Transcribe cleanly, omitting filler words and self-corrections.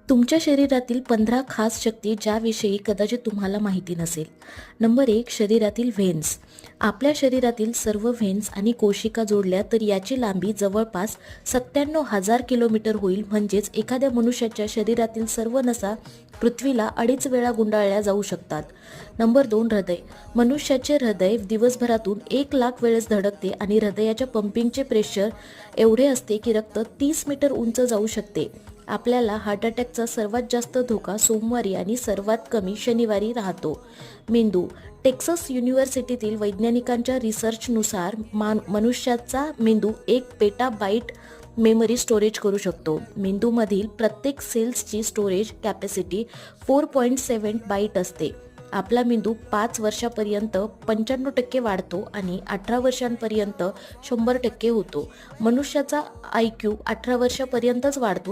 तुमच्या शरीरातील 15 खास शक्ती ज्याविषयी कदाचित तुम्हाला माहिती नसेल. नंबर 1, शरीरातील व्हेन्स. आपल्या शरीरातील सर्व व्हेन्स आणि कोशिका जोडल्या तर याची लांबी जवळपास 97,000 किलोमीटर होईल. म्हणजेच एखाद्या मनुष्याच्या शरीरातील सर्व नसा पृथ्वीला 2.5 वेळा गुंडाळल्या जाऊ शकतात. नंबर 2, हृदय. मनुष्याचे हृदय दिवसभरातून 1,00,000 वेळेस धडकते आणि हृदयाच्या पंपिंगचे प्रेशर एवढे असते की रक्त 30 मीटर उंच जाऊ शकते. आपल्याला हार्ट अटॅकचा सर्वात जास्त धोका सोमवारी आणि सर्वात कमी शनिवारी राहतो. मेंदू. टेक्सास युनिव्हर्सिटीतील वैज्ञानिकांच्या रिसर्चनुसार मनुष्याचा मेंदू 1 पेटाबाइट मेमरी स्टोरेज करू शकतो. मेंदूमधील प्रत्येक सेल्सची स्टोरेज कॅपॅसिटी 4.7 बाईट असते. आपला मेंदू 5 वर्षापर्यंत 95% वाढतो आणि 18 वर्षांपर्यंत 100% होतो. मनुष्याचा IQ 18 वर्षापर्यंतच वाढतो.